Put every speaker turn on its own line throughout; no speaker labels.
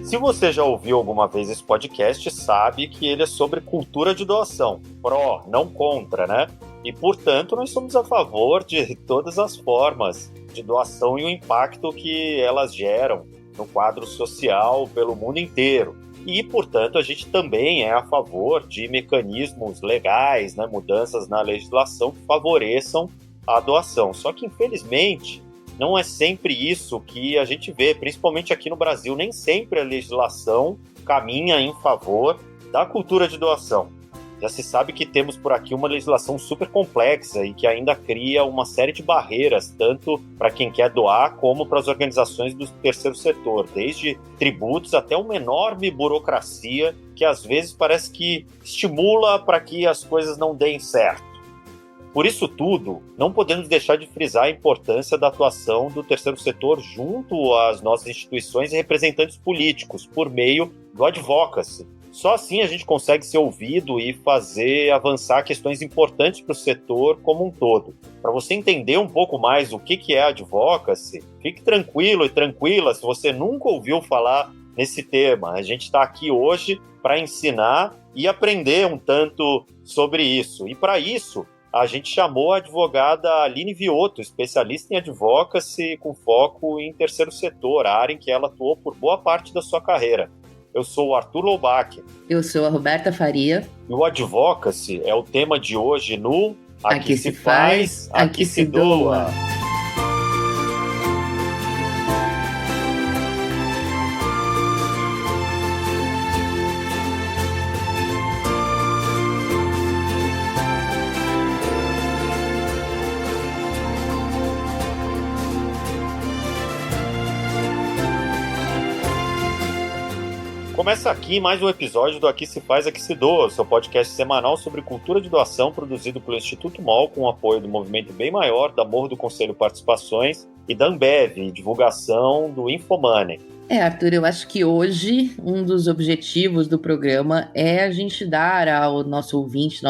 Se você já ouviu alguma vez esse podcast, sabe que ele é sobre cultura de doação. Pró, não contra, né? E, portanto, nós somos a favor de todas as formas de doação e o impacto que elas geram no quadro social pelo mundo inteiro. E, portanto, a gente também é a favor de mecanismos legais, né, mudanças na legislação que favoreçam a doação. Só que, infelizmente, não é sempre isso que a gente vê, principalmente aqui no Brasil. Nem sempre a legislação caminha em favor da cultura de doação. Já se sabe que temos por aqui uma legislação super complexa e que ainda cria uma série de barreiras, tanto para quem quer doar como para as organizações do terceiro setor, desde tributos até uma enorme burocracia que às vezes parece que estimula para que as coisas não deem certo. Por isso tudo, não podemos deixar de frisar a importância da atuação do terceiro setor junto às nossas instituições e representantes políticos, por meio do advocacy. Só assim a gente consegue ser ouvido e fazer avançar questões importantes para o setor como um todo. Para você entender um pouco mais o que é advocacy, fique tranquilo e tranquila se você nunca ouviu falar nesse tema. A gente está aqui hoje para ensinar e aprender um tanto sobre isso. E para isso, a gente chamou a advogada Aline Viotto, especialista em advocacy com foco em terceiro setor, a área em que ela atuou por boa parte da sua carreira. Eu sou o Arthur Loubach.
Eu sou a Roberta Faria.
E o advocacy é o tema de hoje no Aqui se faz, aqui se doa. Começa aqui mais um episódio do Aqui se faz, aqui se doa, seu podcast semanal sobre cultura de doação produzido pelo Instituto MOL com o apoio do Movimento Bem Maior, da Morro do Conselho Participações e da Ambev, divulgação do Infomoney.
Arthur, eu acho que hoje um dos objetivos do programa é a gente dar ao nosso ouvinte,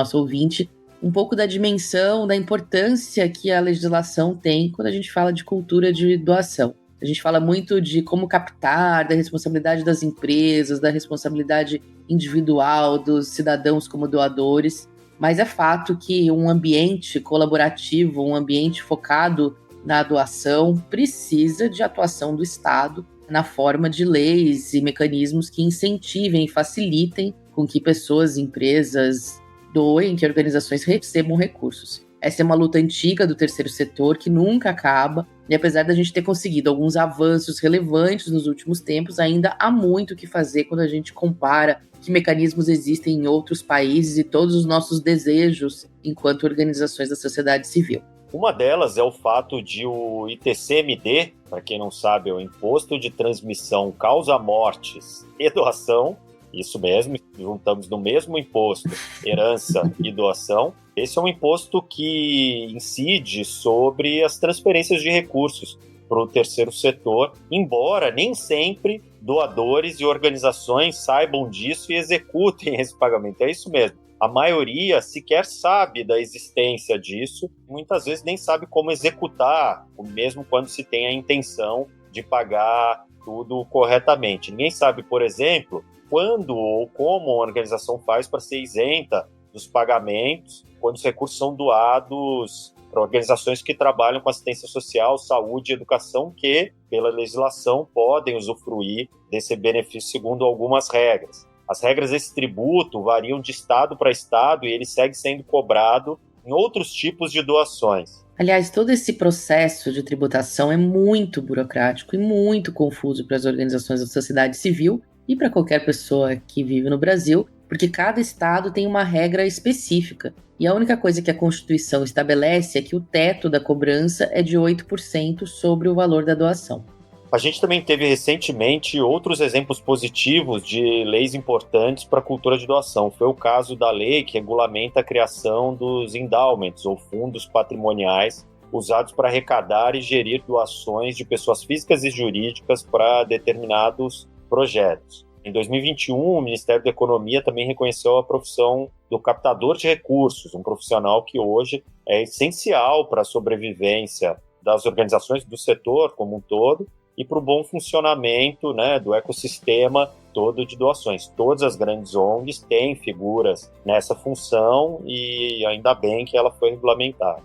um pouco da dimensão, da importância que a legislação tem quando a gente fala de cultura de doação. A gente fala muito de como captar, da responsabilidade das empresas, da responsabilidade individual dos cidadãos como doadores, mas é fato que um ambiente colaborativo, um ambiente focado na doação, precisa de atuação do Estado na forma de leis e mecanismos que incentivem e facilitem com que pessoas, empresas doem, que organizações recebam recursos. Essa é uma luta antiga do terceiro setor que nunca acaba, e apesar da gente ter conseguido alguns avanços relevantes nos últimos tempos, ainda há muito o que fazer quando a gente compara que mecanismos existem em outros países e todos os nossos desejos enquanto organizações da sociedade civil.
Uma delas é o fato de o ITCMD, para quem não sabe, é o Imposto de Transmissão Causa-Mortes e Doação. Isso mesmo, juntamos no mesmo imposto herança e doação. Esse é um imposto que incide sobre as transferências de recursos para o terceiro setor, embora nem sempre doadores e organizações saibam disso e executem esse pagamento. É isso mesmo. A maioria sequer sabe da existência disso, muitas vezes nem sabe como executar, mesmo quando se tem a intenção de pagar tudo corretamente. Ninguém sabe, por exemplo, quando ou como uma organização faz para ser isenta dos pagamentos quando os recursos são doados para organizações que trabalham com assistência social, saúde e educação, que, pela legislação, podem usufruir desse benefício segundo algumas regras. As regras desse tributo variam de estado para estado e ele segue sendo cobrado em outros tipos de doações.
Aliás, todo esse processo de tributação é muito burocrático e muito confuso para as organizações da sociedade civil e para qualquer pessoa que vive no Brasil, porque cada estado tem uma regra específica. E a única coisa que a Constituição estabelece é que o teto da cobrança é de 8% sobre o valor da doação.
A gente também teve recentemente outros exemplos positivos de leis importantes para a cultura de doação. Foi o caso da lei que regulamenta a criação dos endowments, ou fundos patrimoniais, usados para arrecadar e gerir doações de pessoas físicas e jurídicas para determinados projetos. Em 2021, o Ministério da Economia também reconheceu a profissão do captador de recursos, um profissional que hoje é essencial para a sobrevivência das organizações do setor como um todo e para o bom funcionamento, né, do ecossistema todo de doações. Todas as grandes ONGs têm figuras nessa função e ainda bem que ela foi regulamentada.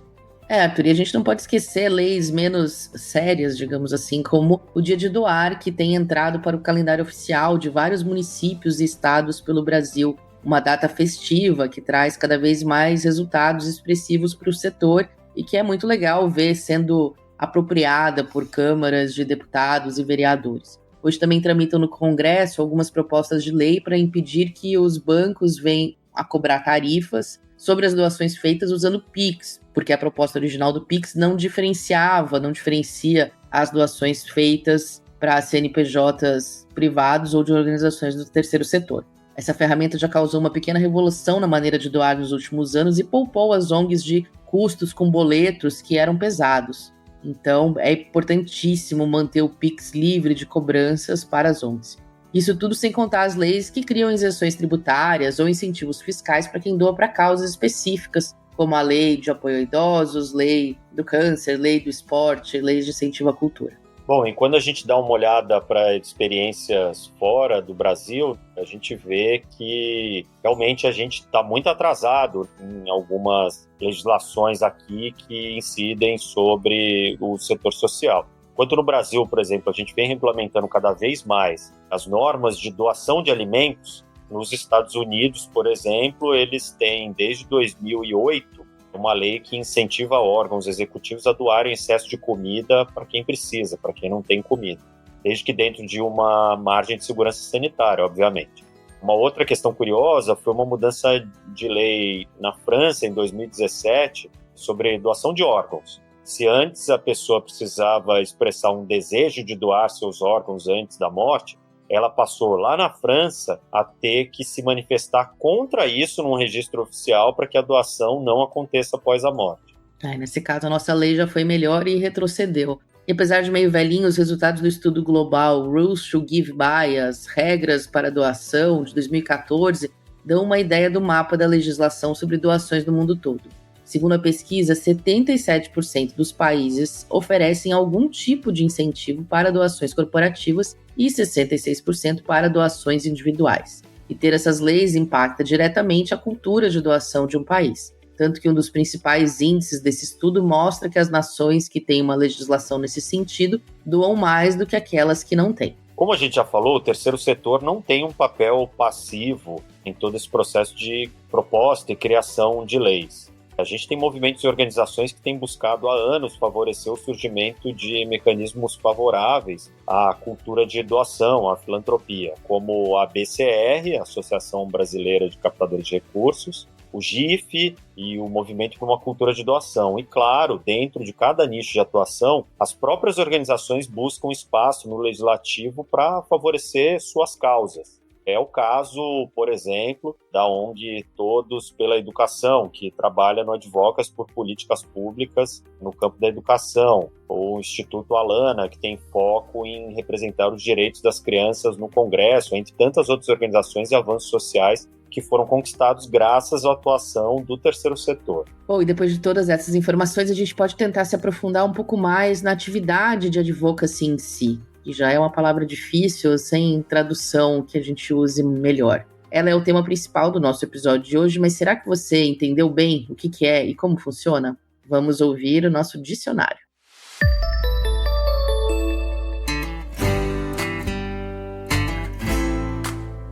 Arthur, e a gente não pode esquecer leis menos sérias, digamos assim, como o Dia de Doar, que tem entrado para o calendário oficial de vários municípios e estados pelo Brasil. Uma data festiva que traz cada vez mais resultados expressivos para o setor e que é muito legal ver sendo apropriada por câmaras de deputados e vereadores. Hoje também tramitam no Congresso algumas propostas de lei para impedir que os bancos venham a cobrar tarifas sobre as doações feitas usando Pix, porque a proposta original do Pix não diferencia as doações feitas para CNPJs privados ou de organizações do terceiro setor. Essa ferramenta já causou uma pequena revolução na maneira de doar nos últimos anos e poupou as ONGs de custos com boletos que eram pesados. Então, é importantíssimo manter o Pix livre de cobranças para as ONGs. Isso tudo sem contar as leis que criam isenções tributárias ou incentivos fiscais para quem doa para causas específicas, como a lei de apoio a idosos, lei do câncer, lei do esporte, leis de incentivo à cultura.
Bom, e quando a gente dá uma olhada para experiências fora do Brasil, a gente vê que realmente a gente está muito atrasado em algumas legislações aqui que incidem sobre o setor social. Enquanto no Brasil, por exemplo, a gente vem regulamentando cada vez mais as normas de doação de alimentos, nos Estados Unidos, por exemplo, eles têm desde 2008 uma lei que incentiva órgãos executivos a doarem excesso de comida para quem precisa, para quem não tem comida, desde que dentro de uma margem de segurança sanitária, obviamente. Uma outra questão curiosa foi uma mudança de lei na França, em 2017, sobre doação de órgãos. Se antes a pessoa precisava expressar um desejo de doar seus órgãos antes da morte, ela passou lá na França a ter que se manifestar contra isso num registro oficial para que a doação não aconteça após a morte.
Nesse caso, a nossa lei já foi melhor e retrocedeu. E apesar de meio velhinho, os resultados do estudo global Rules to Give By, as regras para doação, de 2014, dão uma ideia do mapa da legislação sobre doações no mundo todo. Segundo a pesquisa, 77% dos países oferecem algum tipo de incentivo para doações corporativas e 66% para doações individuais. E ter essas leis impacta diretamente a cultura de doação de um país. Tanto que um dos principais índices desse estudo mostra que as nações que têm uma legislação nesse sentido doam mais do que aquelas que não têm.
Como a gente já falou, o terceiro setor não tem um papel passivo em todo esse processo de proposta e criação de leis. A gente tem movimentos e organizações que têm buscado há anos favorecer o surgimento de mecanismos favoráveis à cultura de doação, à filantropia, como a ABCR, a Associação Brasileira de Captadores de Recursos, o GIF e o Movimento por uma Cultura de Doação. E, claro, dentro de cada nicho de atuação, as próprias organizações buscam espaço no legislativo para favorecer suas causas. É o caso, por exemplo, da ONG Todos pela Educação, que trabalha no Advocacy por Políticas Públicas no campo da educação, ou o Instituto Alana, que tem foco em representar os direitos das crianças no Congresso, entre tantas outras organizações e avanços sociais que foram conquistados graças à atuação do terceiro setor.
Bom, e depois de todas essas informações, a gente pode tentar se aprofundar um pouco mais na atividade de advocacy em si, que já é uma palavra difícil, sem tradução que a gente use melhor. Ela é o tema principal do nosso episódio de hoje, mas será que você entendeu bem o que é e como funciona? Vamos ouvir o nosso dicionário.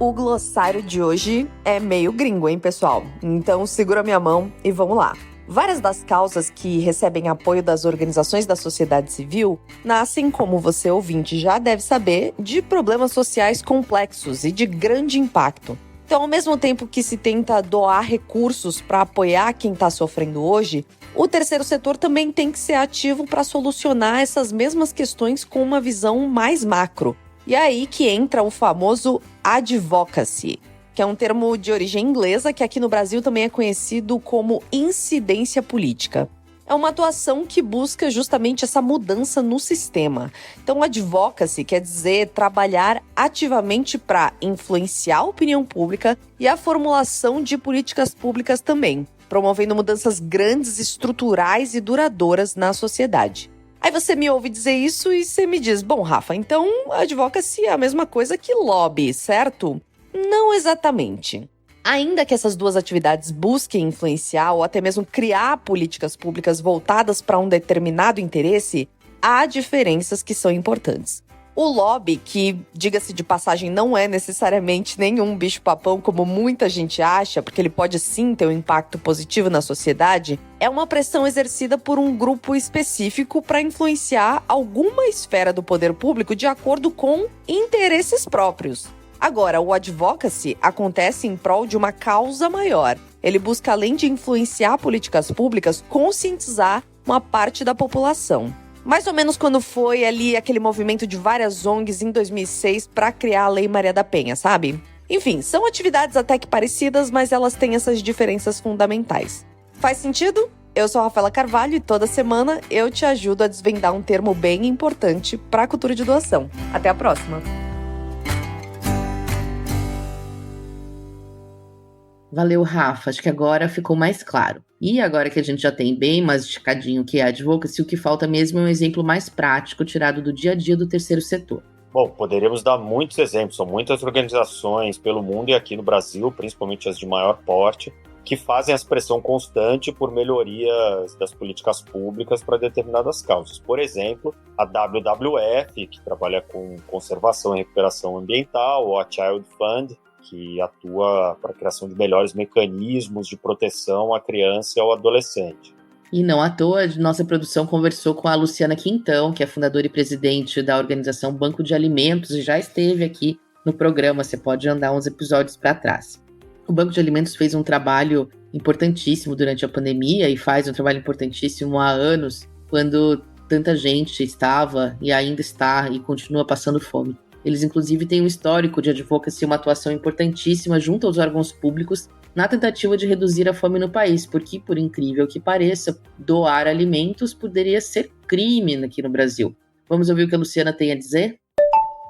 O glossário de hoje é meio gringo, hein, pessoal? Então segura minha mão e vamos lá. Várias das causas que recebem apoio das organizações da sociedade civil nascem, como você ouvinte já deve saber, de problemas sociais complexos e de grande impacto. Então, ao mesmo tempo que se tenta doar recursos para apoiar quem está sofrendo hoje, o terceiro setor também tem que ser ativo para solucionar essas mesmas questões com uma visão mais macro. E é aí que entra o famoso advocacy, que é um termo de origem inglesa que aqui no Brasil também é conhecido como incidência política. É uma atuação que busca justamente essa mudança no sistema. Então, advocacy quer dizer trabalhar ativamente para influenciar a opinião pública e a formulação de políticas públicas também, promovendo mudanças grandes, estruturais e duradouras na sociedade. Aí você me ouve dizer isso e você me diz, bom, Rafa, então advocacy é a mesma coisa que lobby, certo? Não exatamente. Ainda que essas duas atividades busquem influenciar ou até mesmo criar políticas públicas voltadas para um determinado interesse, há diferenças que são importantes. O lobby, que, diga-se de passagem, não é necessariamente nenhum bicho-papão como muita gente acha, porque ele pode sim ter um impacto positivo na sociedade, é uma pressão exercida por um grupo específico para influenciar alguma esfera do poder público de acordo com interesses próprios. Agora, o advocacy acontece em prol de uma causa maior. Ele busca, além de influenciar políticas públicas, conscientizar uma parte da população. Mais ou menos quando foi ali aquele movimento de várias ONGs em 2006 para criar a Lei Maria da Penha, sabe? Enfim, são atividades até que parecidas, mas elas têm essas diferenças fundamentais. Faz sentido? Eu sou a Rafaela Carvalho e toda semana eu te ajudo a desvendar um termo bem importante para a cultura de doação. Até a próxima!
Valeu, Rafa. Acho que agora ficou mais claro. E agora que a gente já tem bem mais esticadinho o que é advocacy, o que falta mesmo é um exemplo mais prático tirado do dia a dia do terceiro setor.
Bom, poderíamos dar muitos exemplos. São muitas organizações pelo mundo e aqui no Brasil, principalmente as de maior porte, que fazem essa pressão constante por melhorias das políticas públicas para determinadas causas. Por exemplo, a WWF, que trabalha com conservação e recuperação ambiental, ou a Child Fund, que atua para a criação de melhores mecanismos de proteção à criança e ao adolescente.
E não à toa, nossa produção conversou com a Luciana Quintão, que é fundadora e presidente da organização Banco de Alimentos, e já esteve aqui no programa, você pode andar uns episódios para trás. O Banco de Alimentos fez um trabalho importantíssimo durante a pandemia e faz um trabalho importantíssimo há anos, quando tanta gente estava e ainda está e continua passando fome. Eles, inclusive, têm um histórico de advocacy, uma atuação importantíssima junto aos órgãos públicos na tentativa de reduzir a fome no país, porque, por incrível que pareça, doar alimentos poderia ser crime aqui no Brasil. Vamos ouvir o que a Luciana tem a dizer?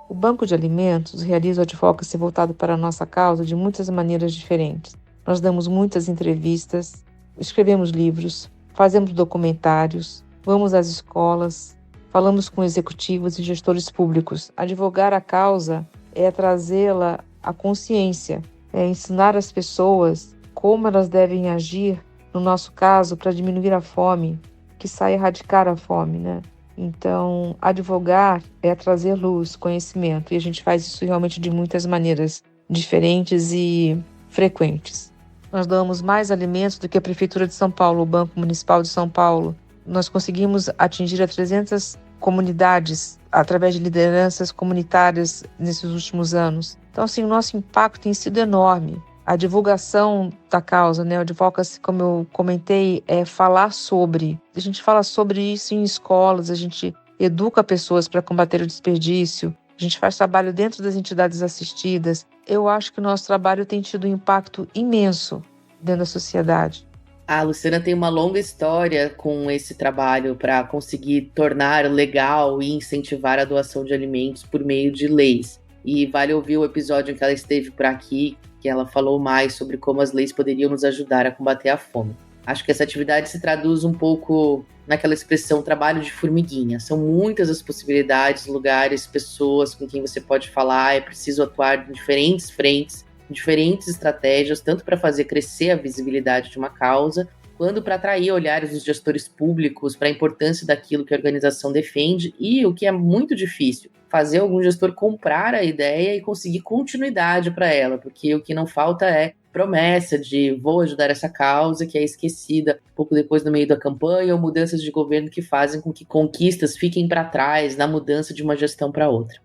O Banco de Alimentos realiza o advocacy voltado para a nossa causa de muitas maneiras diferentes. Nós damos muitas entrevistas, escrevemos livros, fazemos documentários, vamos às escolas, falamos com executivos e gestores públicos. Advogar a causa é trazê-la à consciência, é ensinar as pessoas como elas devem agir, no nosso caso, para diminuir a fome, que sai erradicar a fome, né? Então, advogar é trazer luz, conhecimento, e a gente faz isso realmente de muitas maneiras diferentes e frequentes. Nós damos mais alimentos do que a Prefeitura de São Paulo, o Banco Municipal de São Paulo. Nós conseguimos atingir a 300 comunidades através de lideranças comunitárias nesses últimos anos. Então, assim, o nosso impacto tem sido enorme. A divulgação da causa, né? O advocacy, como eu comentei, é falar sobre. A gente fala sobre isso em escolas, a gente educa pessoas para combater o desperdício, a gente faz trabalho dentro das entidades assistidas. Eu acho que o nosso trabalho tem tido um impacto imenso dentro da sociedade.
A Luciana tem uma longa história com esse trabalho para conseguir tornar legal e incentivar a doação de alimentos por meio de leis. E vale ouvir o episódio em que ela esteve por aqui, que ela falou mais sobre como as leis poderiam nos ajudar a combater a fome. Acho que essa atividade se traduz um pouco naquela expressão trabalho de formiguinha. São muitas as possibilidades, lugares, pessoas com quem você pode falar. É preciso atuar em diferentes frentes, diferentes estratégias, tanto para fazer crescer a visibilidade de uma causa, quanto para atrair olhares dos gestores públicos para a importância daquilo que a organização defende e, o que é muito difícil, fazer algum gestor comprar a ideia e conseguir continuidade para ela, porque o que não falta é promessa de vou ajudar essa causa, que é esquecida pouco depois no meio da campanha, ou mudanças de governo que fazem com que conquistas fiquem para trás na mudança de uma gestão para outra.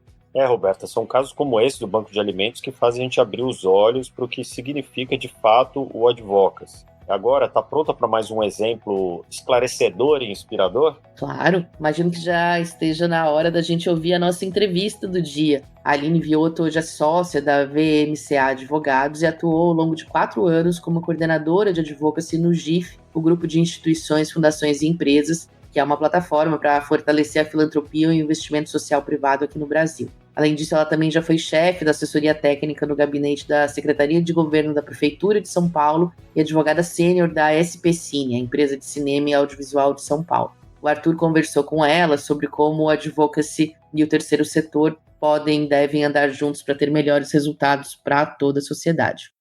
Roberta, são casos como esse do Banco de Alimentos que fazem a gente abrir os olhos para o que significa de fato o advocacy. Agora, tá pronta para mais um exemplo esclarecedor e inspirador?
Claro, imagino que já esteja na hora da gente ouvir a nossa entrevista do dia. A Aline Viotto hoje é sócia da VMCA Advogados e atuou ao longo de 4 anos como coordenadora de advocacy no GIF, o grupo de instituições, fundações e empresas, que é uma plataforma para fortalecer a filantropia e o investimento social privado aqui no Brasil. Além disso, ela também já foi chefe da assessoria técnica no gabinete da Secretaria de Governo da Prefeitura de São Paulo e advogada sênior da SP Cine, a empresa de cinema e audiovisual de São Paulo. O O Arthur conversou com ela sobre como o advocacy e o terceiro setor devem andar juntos para ter melhores resultados para toda a sociedade.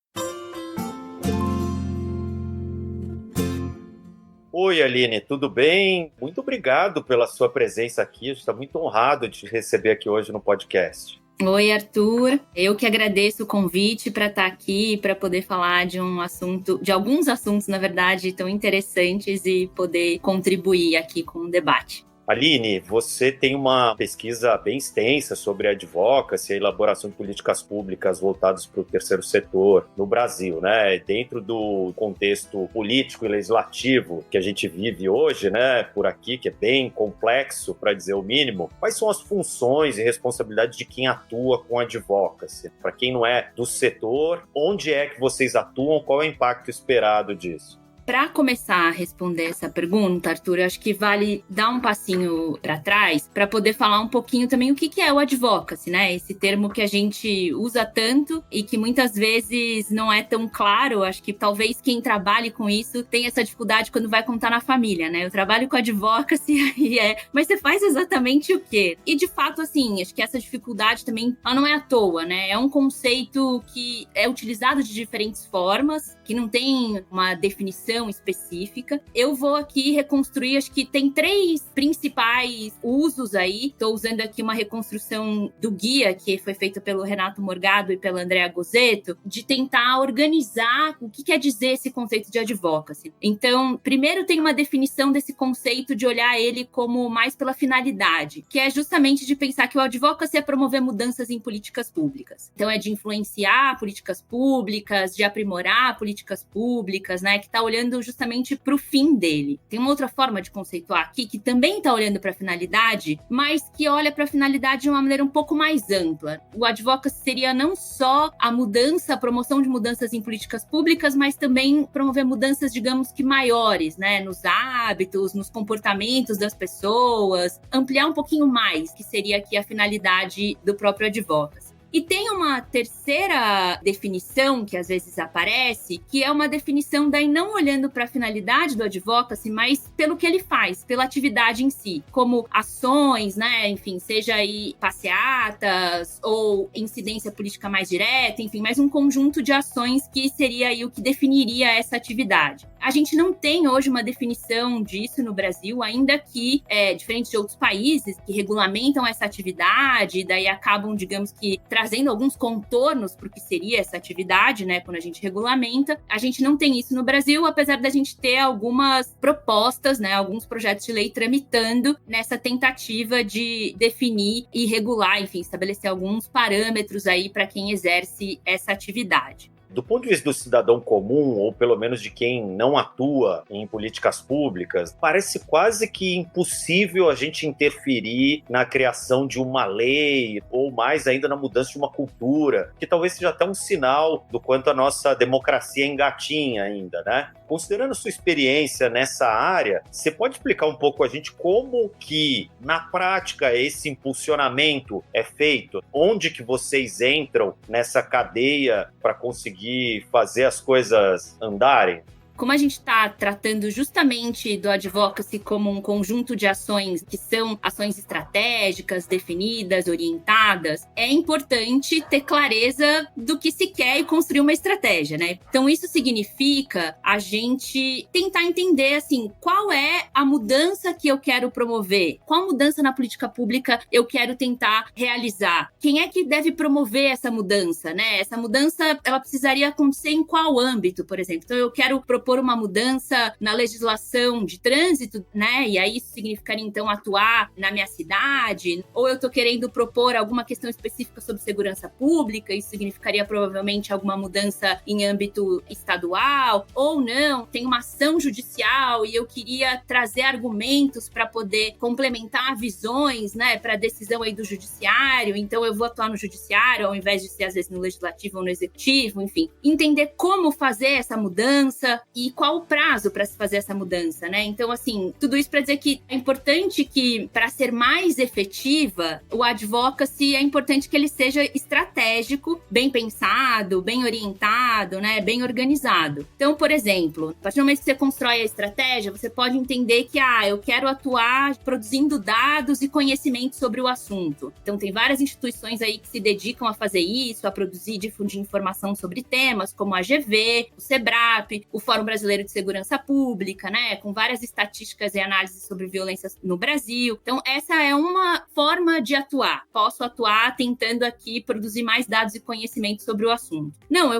Oi, Aline, tudo bem? Muito obrigado pela sua presença aqui. A gente está muito honrado de te receber aqui hoje no podcast.
Oi, Arthur. Eu que agradeço o convite para estar aqui, para poder falar de alguns assuntos, na verdade, tão interessantes e poder contribuir aqui com o debate.
Aline, você tem uma pesquisa bem extensa sobre advocacy e a elaboração de políticas públicas voltadas para o terceiro setor no Brasil, né? Dentro do contexto político e legislativo que a gente vive hoje, né? Por aqui, que é bem complexo, para dizer o mínimo, quais são as funções e responsabilidades de quem atua com advocacy? Para quem não é do setor, onde é que vocês atuam? Qual é o impacto esperado disso?
Para começar a responder essa pergunta, Arthur, acho que vale dar um passinho para trás para poder falar um pouquinho também o que é o advocacy, né? Esse termo que a gente usa tanto e que muitas vezes não é tão claro. Acho que talvez quem trabalhe com isso tenha essa dificuldade quando vai contar na família, né? Eu trabalho com advocacy e mas você faz exatamente o quê? E de fato, assim, acho que essa dificuldade também ela não é à toa, né? É um conceito que é utilizado de diferentes formas, que não tem uma definição específica. Eu vou aqui reconstruir, acho que tem 3 principais usos aí. Estou usando aqui uma reconstrução do guia que foi feito pelo Renato Morgado e pela Andrea Gozzetto, de tentar organizar o que quer dizer esse conceito de advocacy. Então, primeiro tem uma definição desse conceito de olhar ele como mais pela finalidade, que é justamente de pensar que o advocacy é promover mudanças em políticas públicas. Então, é de influenciar políticas públicas, de aprimorar políticas públicas, né, que está olhando justamente para o fim dele. Tem uma outra forma de conceituar aqui, que também está olhando para a finalidade, mas que olha para a finalidade de uma maneira um pouco mais ampla. O advocacy seria não só a mudança, a promoção de mudanças em políticas públicas, mas também promover mudanças, digamos que maiores, né, nos hábitos, nos comportamentos das pessoas, ampliar um pouquinho mais, que seria aqui a finalidade do próprio advocacy. E tem uma terceira definição que às vezes aparece, que é uma definição daí não olhando para a finalidade do advocacy, mas pelo que ele faz, pela atividade em si, como ações, né, enfim, seja aí passeatas ou incidência política mais direta, enfim, mais um conjunto de ações que seria aí o que definiria essa atividade. A gente não tem hoje uma definição disso no Brasil, ainda que, diferente de outros países que regulamentam essa atividade e daí acabam, digamos que, trazendo alguns contornos para o que seria essa atividade, né, quando a gente regulamenta. A gente não tem isso no Brasil, apesar da gente ter algumas propostas, né, alguns projetos de lei tramitando nessa tentativa de definir e regular, enfim, estabelecer alguns parâmetros aí para quem exerce essa atividade.
Do ponto de vista do cidadão comum, ou pelo menos de quem não atua em políticas públicas, parece quase que impossível a gente interferir na criação de uma lei, ou mais ainda na mudança de uma cultura, que talvez seja até um sinal do quanto a nossa democracia engatinha ainda, né? Considerando sua experiência nessa área, você pode explicar um pouco a gente como que, na prática, esse impulsionamento é feito? Onde que vocês entram nessa cadeia para conseguir fazer as coisas andarem?
Como a gente está tratando justamente do advocacy como um conjunto de ações que são ações estratégicas, definidas, orientadas, é importante ter clareza do que se quer e construir uma estratégia, né? Então, isso significa a gente tentar entender, assim, qual é a mudança que eu quero promover? Qual mudança na política pública eu quero tentar realizar? Quem é que deve promover essa mudança, né? Essa mudança, ela precisaria acontecer em qual âmbito, por exemplo? Então, eu quero propor uma mudança na legislação de trânsito, né? E aí isso significaria, então, atuar na minha cidade. Ou eu tô querendo propor alguma questão específica sobre segurança pública, isso significaria provavelmente alguma mudança em âmbito estadual. Ou não, tem uma ação judicial e eu queria trazer argumentos para poder complementar visões, né? Para a decisão aí do judiciário. Então, eu vou atuar no judiciário ao invés de ser, às vezes, no legislativo ou no executivo, enfim. Entender como fazer essa mudança e qual o prazo para se fazer essa mudança, né? Então, assim, tudo isso para dizer que é importante que, para ser mais efetiva, o advocacy e é importante que ele seja estratégico, bem pensado, bem orientado, né, bem organizado. Então, por exemplo, a partir do momento que você constrói a estratégia, você pode entender que, eu quero atuar produzindo dados e conhecimento sobre o assunto. Então, tem várias instituições aí que se dedicam a fazer isso, a produzir e difundir informação sobre temas, como a AGV, o SEBRAP, o Fórum Brasileiro de Segurança Pública, né, com várias estatísticas e análises sobre violência no Brasil. Então, essa é uma forma de atuar. Posso atuar tentando aqui produzir mais dados e conhecimento sobre o assunto. Não,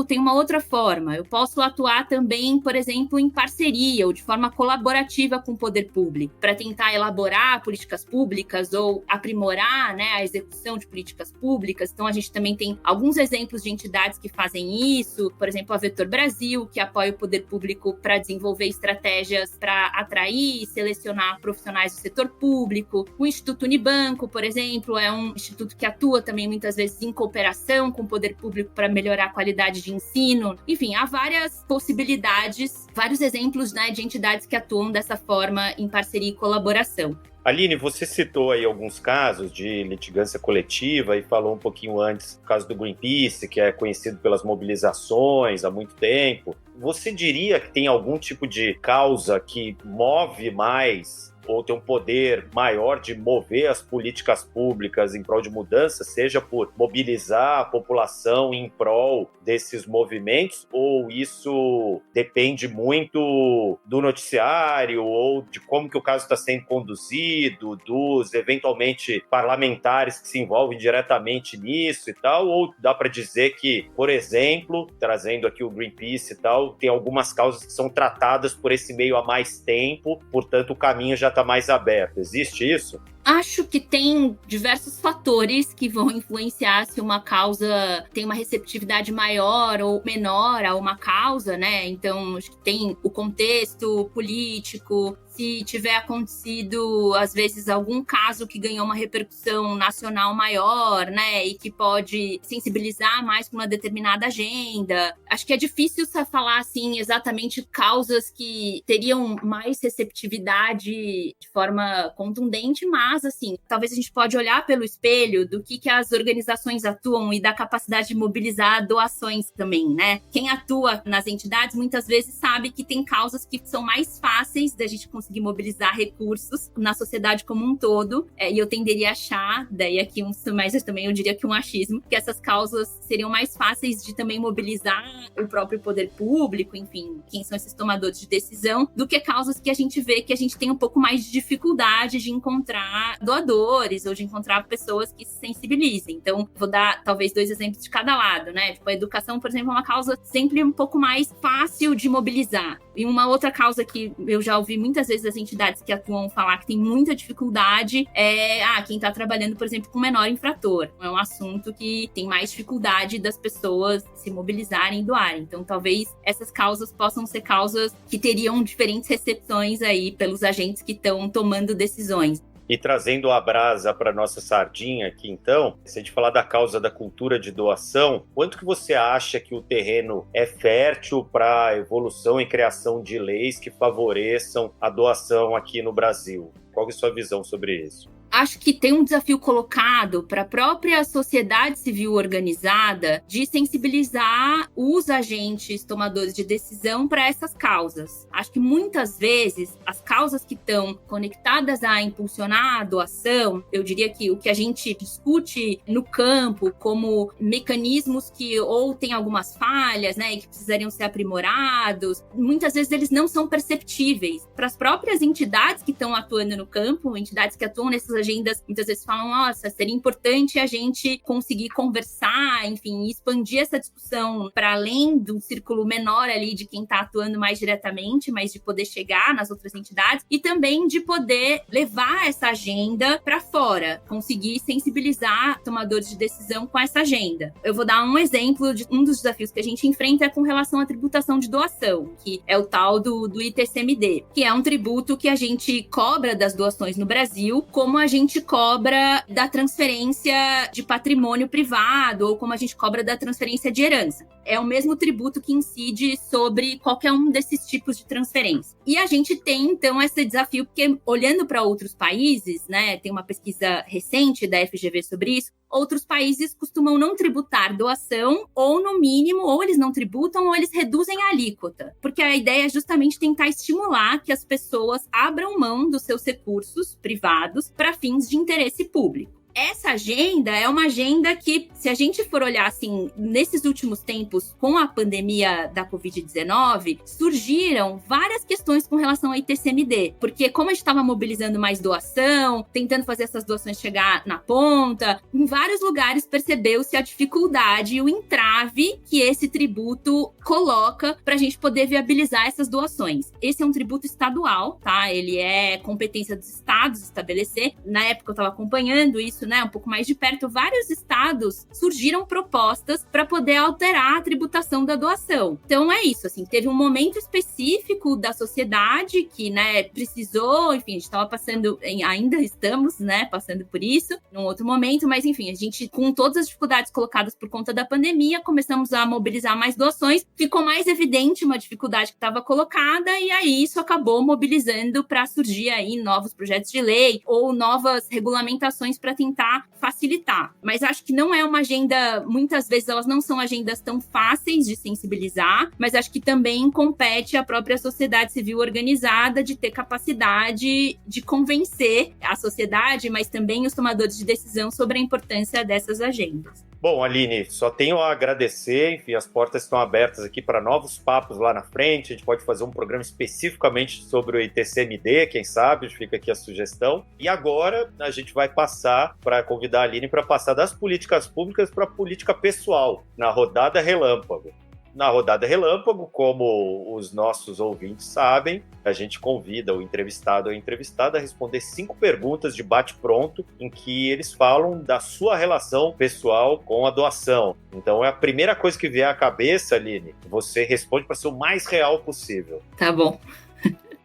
tem uma outra forma. Eu posso atuar também, por exemplo, em parceria ou de forma colaborativa com o poder público, para tentar elaborar políticas públicas ou aprimorar, né, a execução de políticas públicas. Então, a gente também tem alguns exemplos de entidades que fazem isso, por exemplo, a Vetor Brasil, que apoia o poder público para desenvolver estratégias para atrair e selecionar profissionais do setor público. O Instituto Unibanco, por exemplo, é um instituto que atua também muitas vezes em cooperação com o poder público para melhorar a qualidade de ensino. Enfim, há várias possibilidades, vários exemplos, né, de entidades que atuam dessa forma em parceria e colaboração.
Aline, você citou aí alguns casos de litigância coletiva e falou um pouquinho antes do caso do Greenpeace, que é conhecido pelas mobilizações há muito tempo. Você diria que tem algum tipo de causa que move mais ou tem um poder maior de mover as políticas públicas em prol de mudança, seja por mobilizar a população em prol desses movimentos, ou isso depende muito do noticiário ou de como que o caso está sendo conduzido, dos, eventualmente, parlamentares que se envolvem diretamente nisso e tal, ou dá para dizer que, por exemplo, trazendo aqui o Greenpeace e tal, tem algumas causas que são tratadas por esse meio há mais tempo, portanto o caminho já está mais aberto. Existe isso?
Acho que tem diversos fatores que vão influenciar se uma causa tem uma receptividade maior ou menor a uma causa, né? Então, acho que tem o contexto político, se tiver acontecido, às vezes, algum caso que ganhou uma repercussão nacional maior, né? E que pode sensibilizar mais para uma determinada agenda. Acho que é difícil falar, assim, exatamente causas que teriam mais receptividade de forma contundente, mas, assim, talvez a gente pode olhar pelo espelho do que as organizações atuam e da capacidade de mobilizar doações também, né? Quem atua nas entidades muitas vezes sabe que tem causas que são mais fáceis da gente conseguir mobilizar recursos na sociedade como um todo, e eu tenderia a achar, daí aqui mas também eu diria que um achismo, que essas causas seriam mais fáceis de também mobilizar o próprio poder público, enfim, quem são esses tomadores de decisão, do que causas que a gente vê que a gente tem um pouco mais de dificuldade de encontrar doadores ou de encontrar pessoas que se sensibilizem. Então, vou dar talvez 2 exemplos de cada lado, né? Tipo, a educação, por exemplo, é uma causa sempre um pouco mais fácil de mobilizar. E uma outra causa que eu já ouvi muitas vezes as entidades que atuam falar que tem muita dificuldade é quem está trabalhando, por exemplo, com menor infrator. É um assunto que tem mais dificuldade das pessoas se mobilizarem e doarem. Então, talvez essas causas possam ser causas que teriam diferentes recepções aí pelos agentes que estão tomando decisões.
E trazendo a brasa para nossa sardinha aqui, então, se a gente falar da causa da cultura de doação, quanto que você acha que o terreno é fértil para a evolução e criação de leis que favoreçam a doação aqui no Brasil? Qual é a sua visão sobre isso?
Acho que tem um desafio colocado para a própria sociedade civil organizada de sensibilizar os agentes tomadores de decisão para essas causas. Acho que muitas vezes as causas que estão conectadas a impulsionar a doação, eu diria que o que a gente discute no campo como mecanismos que ou tem algumas falhas, né, e que precisariam ser aprimorados, muitas vezes eles não são perceptíveis para as próprias entidades que estão atuando no campo, entidades que atuam nessas agendas, muitas vezes falam, nossa, seria importante a gente conseguir conversar, enfim, expandir essa discussão para além do círculo menor ali de quem está atuando mais diretamente, mas de poder chegar nas outras entidades e também de poder levar essa agenda para fora, conseguir sensibilizar tomadores de decisão com essa agenda. Eu vou dar um exemplo de um dos desafios que a gente enfrenta com relação à tributação de doação, que é o tal do ITCMD, que é um tributo que a gente cobra das doações no Brasil como agente gente cobra da transferência de patrimônio privado ou como a gente cobra da transferência de herança. É o mesmo tributo que incide sobre qualquer um desses tipos de transferência. E a gente tem, então, esse desafio, porque olhando para outros países, né, tem uma pesquisa recente da FGV sobre isso, outros países costumam não tributar doação, ou no mínimo, ou eles não tributam, ou eles reduzem a alíquota. Porque a ideia é justamente tentar estimular que as pessoas abram mão dos seus recursos privados para fins de interesse público. Essa agenda é uma agenda que, se a gente for olhar assim, nesses últimos tempos, com a pandemia da Covid-19, surgiram várias questões com relação ao ITCMD. Porque como a gente estava mobilizando mais doação, tentando fazer essas doações chegar na ponta, em vários lugares percebeu-se a dificuldade e o entrave que esse tributo coloca para a gente poder viabilizar essas doações. Esse é um tributo estadual, tá? Ele é competência dos estados estabelecer. Na época eu estava acompanhando isso, né, um pouco mais de perto, vários estados surgiram propostas para poder alterar a tributação da doação. Então é isso, assim, teve um momento específico da sociedade que, né, precisou, enfim, a gente estava passando, ainda estamos, né, passando por isso, num outro momento, mas enfim, a gente, com todas as dificuldades colocadas por conta da pandemia, começamos a mobilizar mais doações, ficou mais evidente uma dificuldade que estava colocada e aí isso acabou mobilizando para surgir aí novos projetos de lei ou novas regulamentações para tentar facilitar. Mas acho que não é uma agenda, muitas vezes elas não são agendas tão fáceis de sensibilizar, mas acho que também compete à própria sociedade civil organizada de ter capacidade de convencer a sociedade, mas também os tomadores de decisão sobre a importância dessas agendas.
Bom, Aline, só tenho a agradecer, enfim, as portas estão abertas aqui para novos papos lá na frente, a gente pode fazer um programa especificamente sobre o ITCMD, quem sabe, fica aqui a sugestão. E agora a gente vai passar para convidar a Aline para passar das políticas públicas para a política pessoal, na rodada relâmpago. Na rodada relâmpago, como os nossos ouvintes sabem, a gente convida o entrevistado ou a entrevistada a responder 5 perguntas de bate-pronto em que eles falam da sua relação pessoal com a doação. Então é a primeira coisa que vier à cabeça, Aline, você responde para ser o mais real possível.
Tá bom.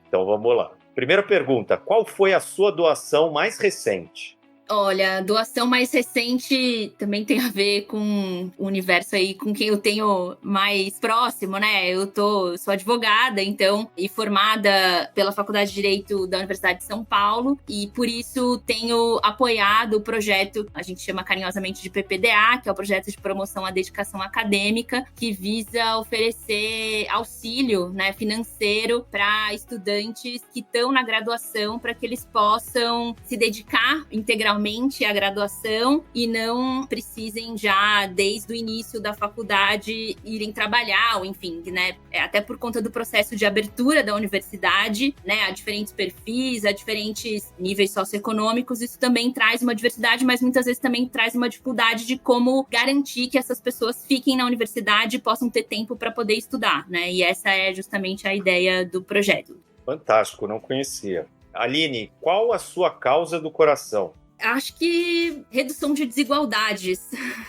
Então vamos lá. Primeira pergunta, qual foi a sua doação mais recente?
Olha, a doação mais recente também tem a ver com o universo aí com quem eu tenho mais próximo, né? Eu sou advogada, então, e formada pela Faculdade de Direito da Universidade de São Paulo, e por isso tenho apoiado o projeto, a gente chama carinhosamente de PPDA, que é o projeto de promoção à dedicação acadêmica, que visa oferecer auxílio, né, financeiro para estudantes que estão na graduação, para que eles possam se dedicar integralmente à graduação e não precisem já, desde o início da faculdade, irem trabalhar, ou enfim, né? Até por conta do processo de abertura da universidade, né? A diferentes perfis, a diferentes níveis socioeconômicos, isso também traz uma diversidade, mas muitas vezes também traz uma dificuldade de como garantir que essas pessoas fiquem na universidade e possam ter tempo para poder estudar, né? E essa é justamente a ideia do projeto.
Fantástico, não conhecia. Aline, qual a sua causa do coração?
Acho que redução de desigualdades,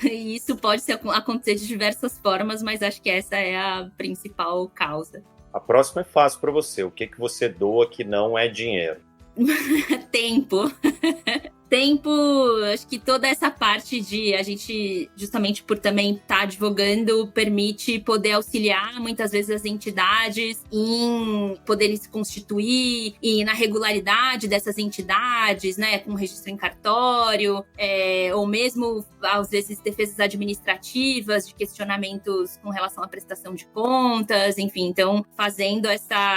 e isso pode acontecer de diversas formas, mas acho que essa é a principal causa.
A próxima é fácil para você. O que você doa que não é dinheiro?
Tempo. Tempo, acho que toda essa parte de a gente, justamente por também estar advogando, permite poder auxiliar muitas vezes as entidades em poderem se constituir e na regularidade dessas entidades, né, com registro em cartório, ou mesmo, às vezes, defesas administrativas de questionamentos com relação à prestação de contas, enfim, então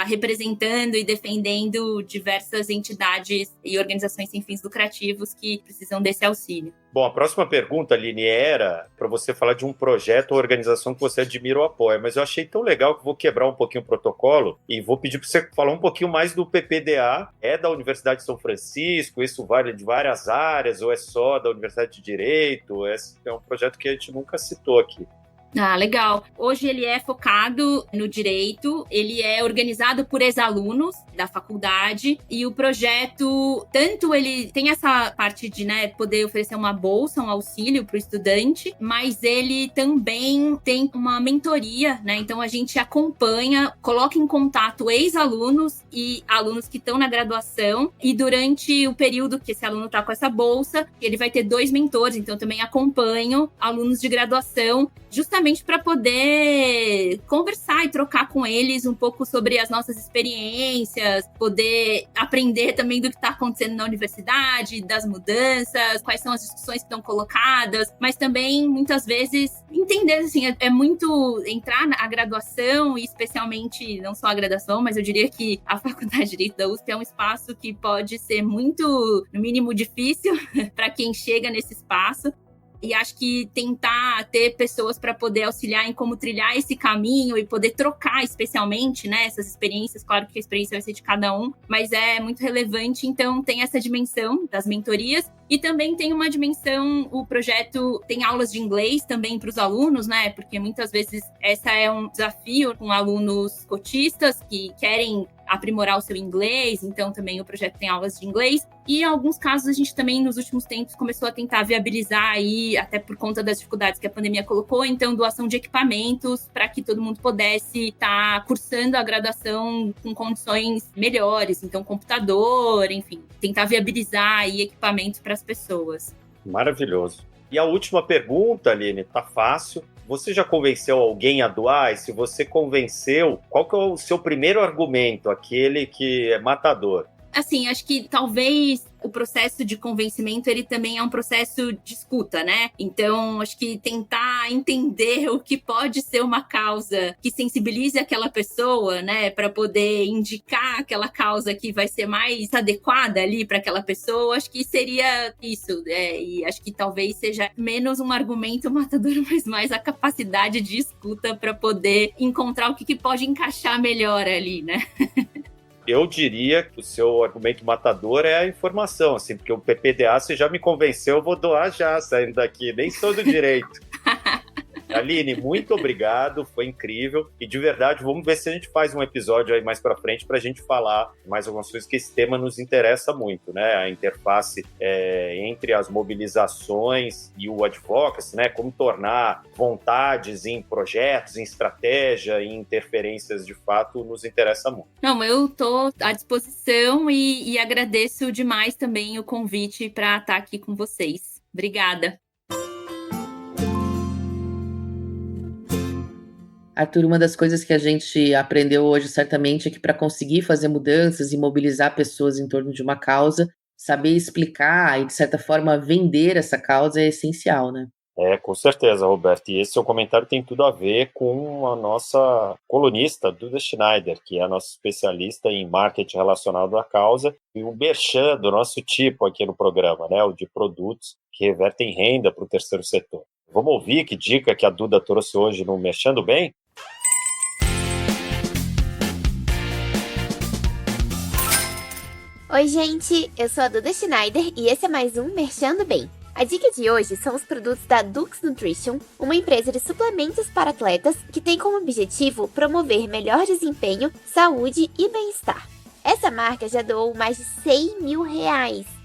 representando e defendendo diversas entidades e organizações sem fins lucrativos que precisam desse auxílio.
Bom, a próxima pergunta, Aline, era para você falar de um projeto ou organização que você admira ou apoia, mas eu achei tão legal que vou quebrar um pouquinho o protocolo e vou pedir para você falar um pouquinho mais do PPDA. É da Universidade de São Francisco? Isso vale de várias áreas ou é só da Universidade de Direito? Esse é um projeto que a gente nunca citou aqui.
Ah, legal. Hoje ele é focado no direito, ele é organizado por ex-alunos da faculdade e o projeto, tanto ele tem essa parte de, poder oferecer uma bolsa, um auxílio para o estudante, mas ele também tem uma mentoria, né? Então a gente acompanha, coloca em contato ex-alunos e alunos que estão na graduação e durante o período que esse aluno está com essa bolsa, ele vai ter 2 mentores, então também acompanho alunos de graduação justamente para poder conversar e trocar com eles um pouco sobre as nossas experiências, poder aprender também do que está acontecendo na universidade, das mudanças, quais são as discussões que estão colocadas, mas também, muitas vezes, entender, assim, é muito entrar na graduação, e especialmente, não só a graduação, mas eu diria que a Faculdade de Direito da USP é um espaço que pode ser muito, no mínimo, difícil para quem chega nesse espaço. E acho que tentar ter pessoas para poder auxiliar em como trilhar esse caminho e poder trocar, especialmente, essas experiências. Claro que a experiência vai ser de cada um, mas é muito relevante. Então, tem essa dimensão das mentorias. E também tem uma dimensão, o projeto tem aulas de inglês também para os alunos, porque muitas vezes essa é um desafio com alunos cotistas que querem aprimorar o seu inglês, então também o projeto tem aulas de inglês. E em alguns casos a gente também, nos últimos tempos, começou a tentar viabilizar aí, até por conta das dificuldades que a pandemia colocou, então doação de equipamentos para que todo mundo pudesse estar cursando a graduação com condições melhores, então computador, enfim, tentar viabilizar aí equipamentos para as pessoas.
Maravilhoso. E a última pergunta, Aline, tá fácil. Você já convenceu alguém a doar? E se você convenceu, qual que é o seu primeiro argumento, aquele que é matador?
Assim, acho que talvez o processo de convencimento, ele também é um processo de escuta, Então, acho que tentar entender o que pode ser uma causa que sensibilize aquela pessoa, para poder indicar aquela causa que vai ser mais adequada ali para aquela pessoa, acho que seria isso, E acho que talvez seja menos um argumento matador, mas mais a capacidade de escuta para poder encontrar o que pode encaixar melhor ali,
Eu diria que o seu argumento matador é a informação, assim, porque o PPDA você já me convenceu, eu vou doar já saindo daqui, nem sou do direito. Aline, muito obrigado, foi incrível. E de verdade, vamos ver se a gente faz um episódio aí mais pra frente pra gente falar mais algumas coisas, que esse tema nos interessa muito, A interface entre as mobilizações e o advocacy, Como tornar vontades em projetos, em estratégia, em interferências de fato, nos interessa muito.
Não, eu tô à disposição e agradeço demais também o convite para estar aqui com vocês. Obrigada.
Arthur, uma das coisas que a gente aprendeu hoje certamente é que para conseguir fazer mudanças e mobilizar pessoas em torno de uma causa, saber explicar e, de certa forma, vender essa causa é essencial,
Com certeza, Roberto. E esse seu comentário tem tudo a ver com a nossa colunista, Duda Schneider, que é a nossa especialista em marketing relacionado à causa, e o merchan do nosso tipo aqui no programa, o de produtos que revertem renda para o terceiro setor. Vamos ouvir que dica que a Duda trouxe hoje no Merchan do Bem?
Oi, gente! Eu sou a Duda Schneider e esse é mais um Merchan do Bem. A dica de hoje são os produtos da Dux Nutrition, uma empresa de suplementos para atletas que tem como objetivo promover melhor desempenho, saúde e bem-estar. Essa marca já doou mais de R$100 mil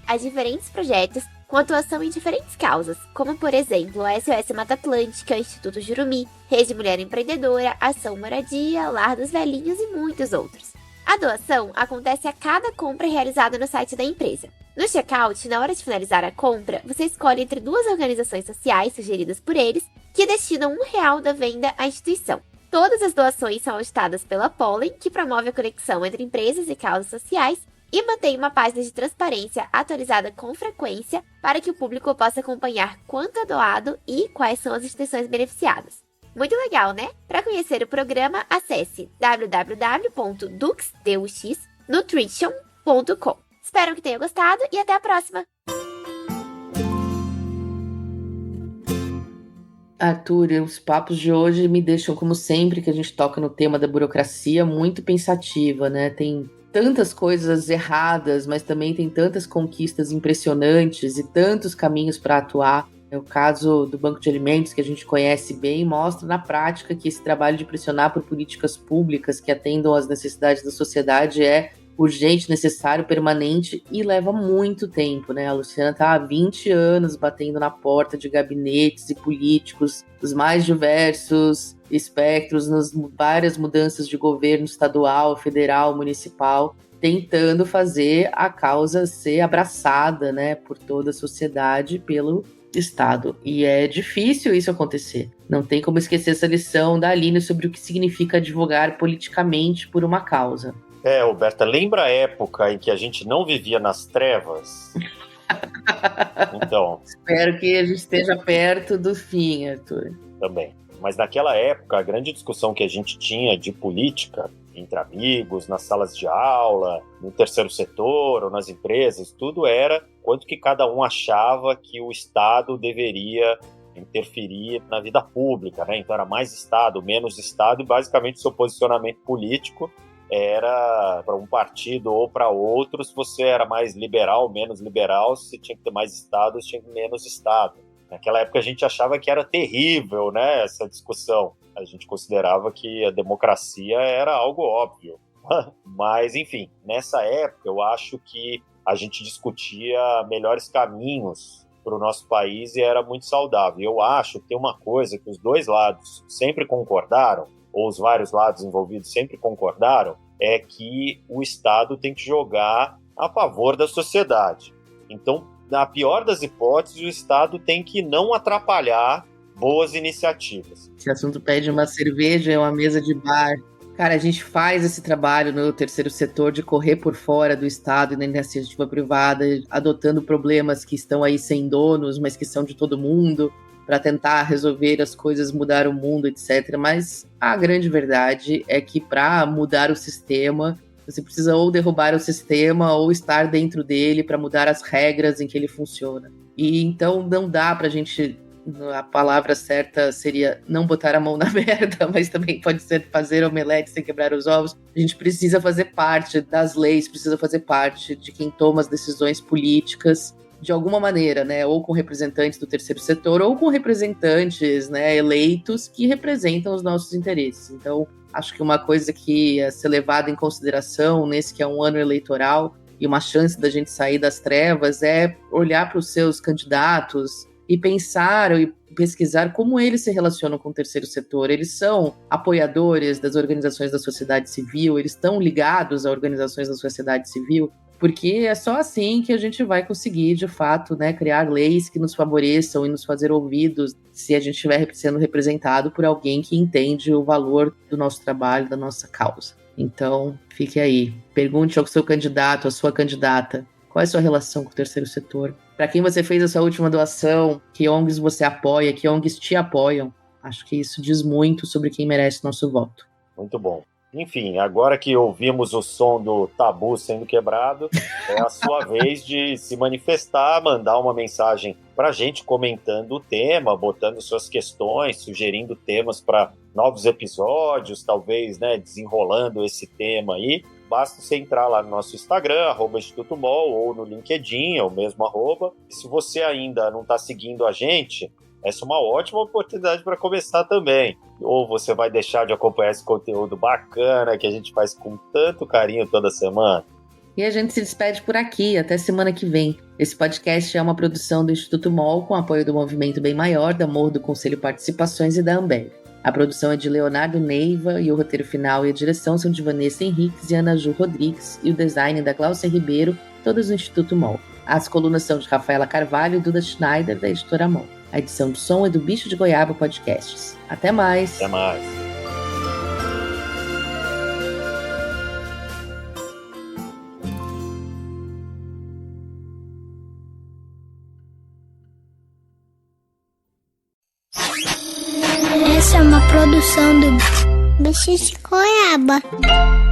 a diferentes projetos com atuação em diferentes causas, como por exemplo a SOS Mata Atlântica, Instituto Jurumi, Rede Mulher Empreendedora, Ação Moradia, Lar dos Velhinhos e muitos outros. A doação acontece a cada compra realizada no site da empresa. No checkout, na hora de finalizar a compra, você escolhe entre 2 organizações sociais sugeridas por eles, que destinam R$1 da venda à instituição. Todas as doações são auditadas pela Pollen, que promove a conexão entre empresas e causas sociais, e mantém uma página de transparência atualizada com frequência para que o público possa acompanhar quanto é doado e quais são as instituições beneficiadas. Muito legal, né? Para conhecer o programa, acesse www.duxnutrition.com. Espero que tenha gostado e até a próxima!
Arthur, os papos de hoje me deixam, como sempre, que a gente toca no tema da burocracia, muito pensativa, Tem tantas coisas erradas, mas também tem tantas conquistas impressionantes e tantos caminhos para atuar. O caso do Banco de Alimentos, que a gente conhece bem, mostra na prática que esse trabalho de pressionar por políticas públicas que atendam às necessidades da sociedade é urgente, necessário, permanente e leva muito tempo, né? A Luciana está há 20 anos batendo na porta de gabinetes e políticos dos mais diversos espectros, nas várias mudanças de governo estadual, federal, municipal, tentando fazer a causa ser abraçada, né, por toda a sociedade, pelo Estado. E é difícil isso acontecer. Não tem como esquecer essa lição da Aline sobre o que significa advogar politicamente por uma causa.
Roberta, lembra a época em que a gente não vivia nas trevas? Então...
Espero que a gente esteja perto do fim, Arthur.
Também. Mas naquela época, a grande discussão que a gente tinha de política, entre amigos, nas salas de aula, no terceiro setor ou nas empresas, tudo era quanto que cada um achava que o Estado deveria interferir na vida pública, né? Então era mais Estado, menos Estado, e basicamente seu posicionamento político era para um partido ou para outro. Se você era mais liberal, menos liberal, se tinha que ter mais Estado, se tinha que ter menos Estado. Naquela época a gente achava que era terrível, né, essa discussão. A gente considerava que a democracia era algo óbvio. Mas, enfim, nessa época eu acho que a gente discutia melhores caminhos para o nosso país e era muito saudável. Eu acho que tem uma coisa que os dois lados sempre concordaram, ou os vários lados envolvidos sempre concordaram, é que o Estado tem que jogar a favor da sociedade. Então, na pior das hipóteses, o Estado tem que não atrapalhar boas iniciativas.
Esse assunto pede uma cerveja e uma mesa de bar. Cara, a gente faz esse trabalho no terceiro setor de correr por fora do Estado e na iniciativa privada, adotando problemas que estão aí sem donos, mas que são de todo mundo, para tentar resolver as coisas, mudar o mundo, etc. Mas a grande verdade é que para mudar o sistema, você precisa ou derrubar o sistema ou estar dentro dele para mudar as regras em que ele funciona. E então não dá para a gente... A palavra certa seria não botar a mão na merda, mas também pode ser fazer omelete sem quebrar os ovos. A gente precisa fazer parte das leis, precisa fazer parte de quem toma as decisões políticas de alguma maneira, né? Ou com representantes do terceiro setor, ou com representantes, né, eleitos que representam os nossos interesses. Então, acho que uma coisa que é ser levada em consideração nesse que é um ano eleitoral e uma chance da gente sair das trevas é olhar para os seus candidatos e pensar e pesquisar como eles se relacionam com o terceiro setor. Eles são apoiadores das organizações da sociedade civil, eles estão ligados a organizações da sociedade civil, porque é só assim que a gente vai conseguir, de fato, né, criar leis que nos favoreçam e nos fazer ouvidos se a gente estiver sendo representado por alguém que entende o valor do nosso trabalho, da nossa causa. Então, fique aí. Pergunte ao seu candidato, à sua candidata, qual é a sua relação com o terceiro setor? Para quem você fez a sua última doação, que ONGs você apoia, que ONGs te apoiam. Acho que isso diz muito sobre quem merece nosso voto.
Muito bom. Enfim, agora que ouvimos o som do tabu sendo quebrado, é a sua vez de se manifestar, mandar uma mensagem para a gente comentando o tema, botando suas questões, sugerindo temas para novos episódios, talvez, né, desenrolando esse tema aí. Basta você entrar lá no nosso Instagram, @InstitutoMOL, ou no LinkedIn, é o mesmo @. E se você ainda não está seguindo a gente, essa é uma ótima oportunidade para começar também. Ou você vai deixar de acompanhar esse conteúdo bacana que a gente faz com tanto carinho toda semana.
E a gente se despede por aqui, até semana que vem. Esse podcast é uma produção do Instituto MOL, com apoio do Movimento Bem Maior, da Amor, do Conselho Participações e da Ambev. A produção é de Leonardo Neiva e o roteiro final e a direção são de Vanessa Henriques e Ana Ju Rodrigues e o design da Glaucia Ribeiro, todos do Instituto MOL. As colunas são de Rafaela Carvalho e Duda Schneider, da editora MOL. A edição do som é do Bicho de Goiaba Podcasts. Até mais!
Até mais!
Essa é uma produção do Bicho de Goiaba.